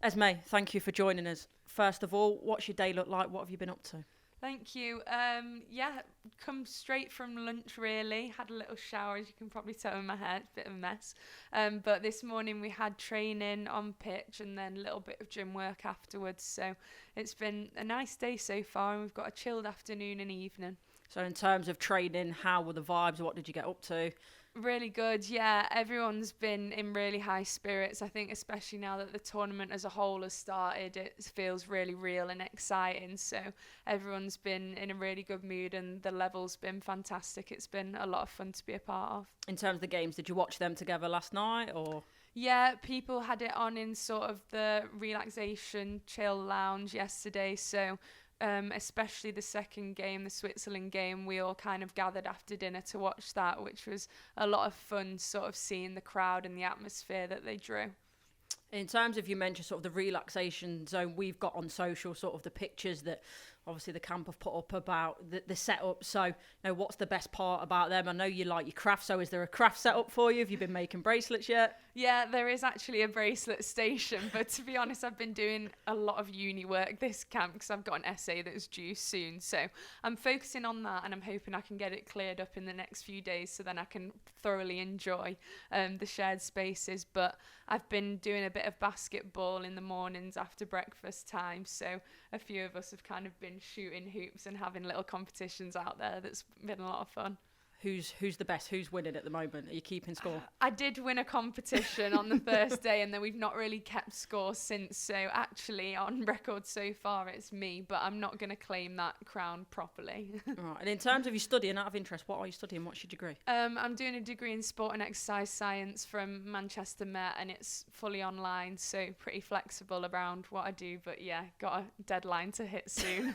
Esme, thank you for joining us. First of all, what's your day look like? What have you been up to? Thank you. Come straight from lunch really. Had a little shower, as you can probably tell in my hair, it's a bit of a mess. But this morning we had training on pitch and then a little bit of gym work afterwards. So it's been a nice day so far, and we've got a chilled afternoon and evening. So in terms of training, how were the vibes? What did you get up to? Really good, yeah. Everyone's been in really high spirits. I think especially now that the tournament as a whole has started, it feels really real and exciting. So everyone's been in a really good mood and the level's been fantastic. It's been a lot of fun to be a part of. In terms of the games, did you watch them together last night or? Yeah, people had it on in sort of the relaxation chill lounge yesterday. So especially the second game, the Switzerland game, we all kind of gathered after dinner to watch that, which was a lot of fun, sort of seeing the crowd and the atmosphere that they drew. In terms of, you mentioned sort of the relaxation zone, we've got on social sort of the pictures that obviously the camp have put up about the setup. So, what's the best part about them? I know you like your craft, so is there a craft setup for you? Have you been making bracelets yet? Yeah, there is actually a bracelet station, but to be honest, I've been doing a lot of uni work this camp because I've got an essay that's due soon. So I'm focusing on that, and I'm hoping I can get it cleared up in the next few days so then I can thoroughly enjoy the shared spaces. But I've been doing a bit of basketball in the mornings after breakfast time, so a few of us have kind of been shooting hoops and having little competitions out there. That's been a lot of fun. Who's the best? Who's winning at the moment? Are you keeping score? I did win a competition on the first day, and then we've not really kept score since. So actually, on record so far, it's me, but I'm not going to claim that crown properly. Right. And in terms of your studying, out of interest, what are you studying? What's your degree? I'm doing a degree in sport and exercise science from Manchester Met, and it's fully online, so pretty flexible around what I do. But yeah, got a deadline to hit soon.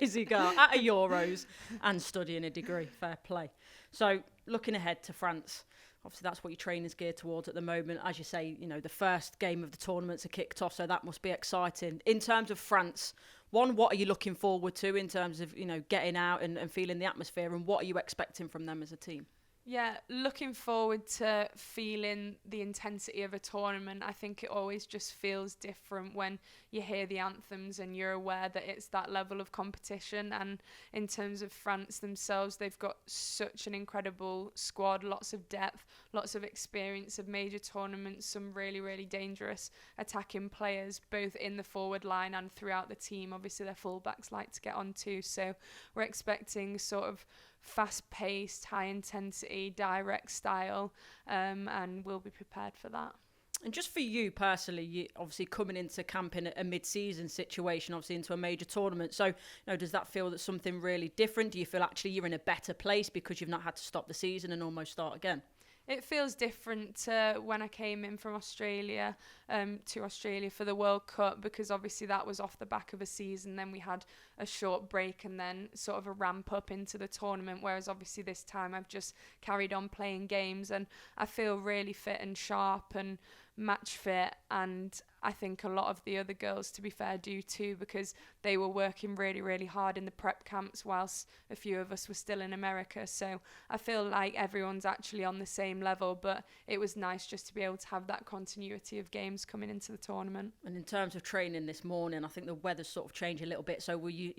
Busy girl at a Euros and studying a degree. Fair play. So looking ahead to France, obviously that's what your training's geared towards at the moment. As you say, the first game of the tournaments are kicked off, so that must be exciting. In terms of France, one, what are you looking forward to in terms of, getting out and feeling the atmosphere, and what are you expecting from them as a team? Yeah, looking forward to feeling the intensity of a tournament. I think it always just feels different when you hear the anthems and you're aware that it's that level of competition. And in terms of France themselves, they've got such an incredible squad, lots of depth, lots of experience of major tournaments, some really, really dangerous attacking players, both in the forward line and throughout the team. Obviously, their fullbacks like to get on too. So we're expecting sort of fast-paced, high-intensity, direct style, and we'll be prepared for that. And just for you personally, you obviously coming into camp in a mid-season situation, obviously into a major tournament. So, does that feel that something really different? Do you feel actually you're in a better place because you've not had to stop the season and almost start again? It feels different to when I came in from Australia to Australia for the World Cup, because obviously that was off the back of a season. Then we had a short break and then sort of a ramp up into the tournament, whereas obviously this time I've just carried on playing games and I feel really fit and sharp and match fit, and I think a lot of the other girls, to be fair, do too, because they were working really, really hard in the prep camps whilst a few of us were still in America. So I feel like everyone's actually on the same level, but it was nice just to be able to have that continuity of games coming into the tournament. And in terms of training this morning, I think the weather's sort of changed a little bit. So were you,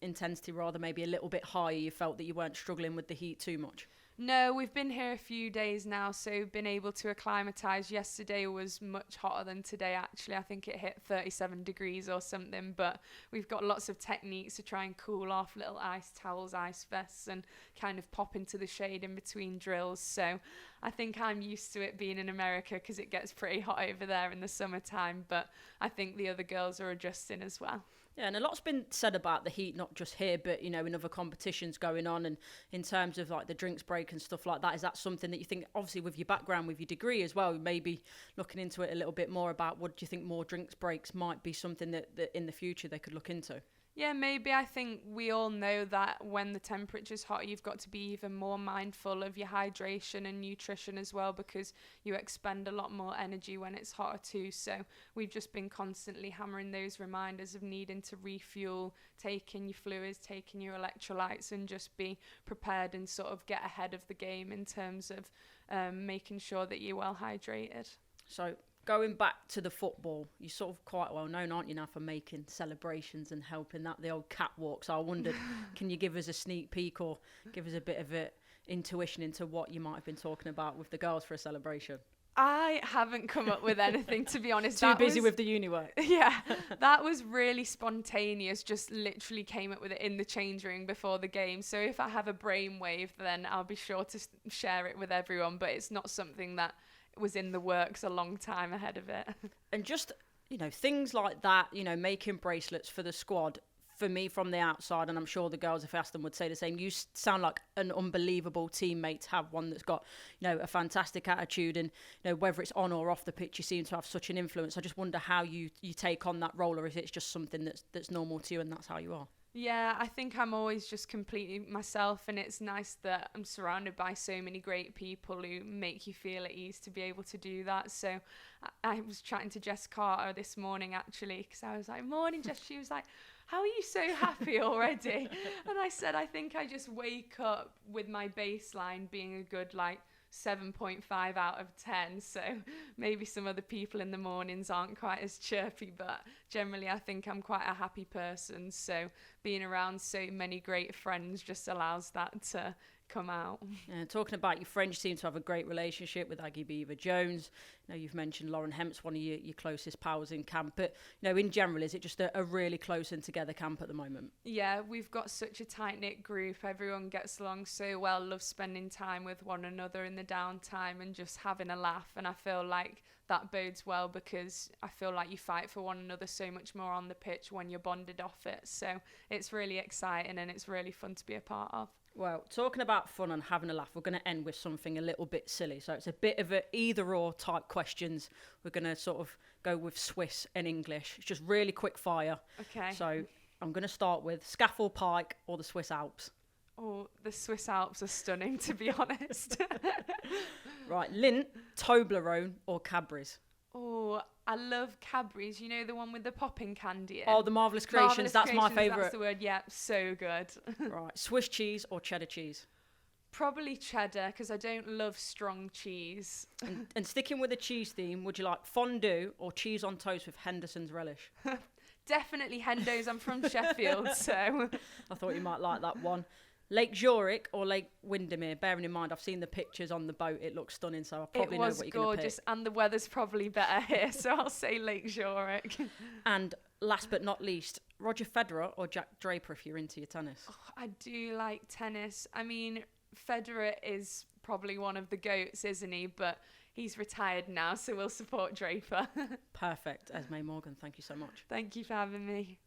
intensity rather maybe a little bit higher? You felt that you weren't struggling with the heat too much? No, we've been here a few days now, so been able to acclimatise. Yesterday was much hotter than today, actually. I think it hit 37 degrees or something, but we've got lots of techniques to try and cool off, little ice towels, ice vests, and kind of pop into the shade in between drills. So I think I'm used to it being in America because it gets pretty hot over there in the summertime, but I think the other girls are adjusting as well. Yeah, and a lot's been said about the heat, not just here, but, in other competitions going on. And in terms of like the drinks break and stuff like that, is that something that you think, obviously with your background, with your degree as well, maybe looking into it a little bit more about, what do you think more drinks breaks might be something that in the future they could look into? Yeah, maybe. I think we all know that when the temperature's hot, you've got to be even more mindful of your hydration and nutrition as well, because you expend a lot more energy when it's hotter too. So we've just been constantly hammering those reminders of needing to refuel, taking your fluids, taking your electrolytes, and just be prepared and sort of get ahead of the game in terms of making sure that you're well hydrated. So going back to the football, you're sort of quite well known, aren't you, now for making celebrations and helping that, the old catwalk. So I wondered, can you give us a sneak peek or give us a bit of intuition into what you might have been talking about with the girls for a celebration? I haven't come up with anything, to be honest. Too busy with the uni work. Yeah, that was really spontaneous. Just literally came up with it in the change room before the game. So if I have a brainwave, then I'll be sure to share it with everyone. But it's not something that was in the works a long time ahead of it. And just, things like that, making bracelets for the squad, for me from the outside, and I'm sure the girls, if I asked them, would say the same. You sound like an unbelievable teammate to have one that's got, a fantastic attitude, and whether it's on or off the pitch, you seem to have such an influence. I just wonder how you take on that role, or if it's just something that's normal to you and that's how you are. Yeah, I think I'm always just completely myself, and it's nice that I'm surrounded by so many great people who make you feel at ease to be able to do that. So I was chatting to Jess Carter this morning, actually, because I was like, morning, Jess. She was like, how are you so happy already? And I said, I think I just wake up with my baseline being a good, 7.5 out of 10. So maybe some other people in the mornings aren't quite as chirpy, but generally I think I'm quite a happy person. So being around so many great friends just allows that to come out. And talking about your friends, you seem to have a great relationship with Aggie Beever-Jones. You've mentioned Lauren Hemp's one of your closest pals in camp. But, in general, is it just a really close and together camp at the moment? Yeah, we've got such a tight-knit group. Everyone gets along so well, loves spending time with one another in the downtime and just having a laugh. And I feel like that bodes well, because I feel like you fight for one another so much more on the pitch when you're bonded off it. So it's really exciting and it's really fun to be a part of. Well, talking about fun and having a laugh, we're going to end with something a little bit silly. So it's a bit of a either-or type questions. We're going to sort of go with Swiss and English. It's just really quick fire. Okay. So I'm going to start with Scaffold Pike or the Swiss Alps. Oh, the Swiss Alps are stunning, to be honest. Right, Lindt, Toblerone or Cadbury's? Oh, I love Cadbury's. You know, the one with the popping candy in? Oh, the Marvellous Creations. That's my favourite. That's the word. Yeah, so good. Right, Swiss cheese or cheddar cheese? Probably cheddar, because I don't love strong cheese. And sticking with the cheese theme, would you like fondue or cheese on toast with Henderson's relish? Definitely Hendo's. I'm from Sheffield, so... I thought you might like that one. Lake Zurich or Lake Windermere? Bearing in mind, I've seen the pictures on the boat. It looks stunning, so I probably know what you're going to pick. It was gorgeous, and the weather's probably better here, so I'll say Lake Zurich. And last but not least, Roger Federer or Jack Draper if you're into your tennis? Oh, I do like tennis. I mean, Federer is probably one of the GOATs, isn't he? But he's retired now, so we'll support Draper. Perfect. Esme Morgan, thank you so much. Thank you for having me.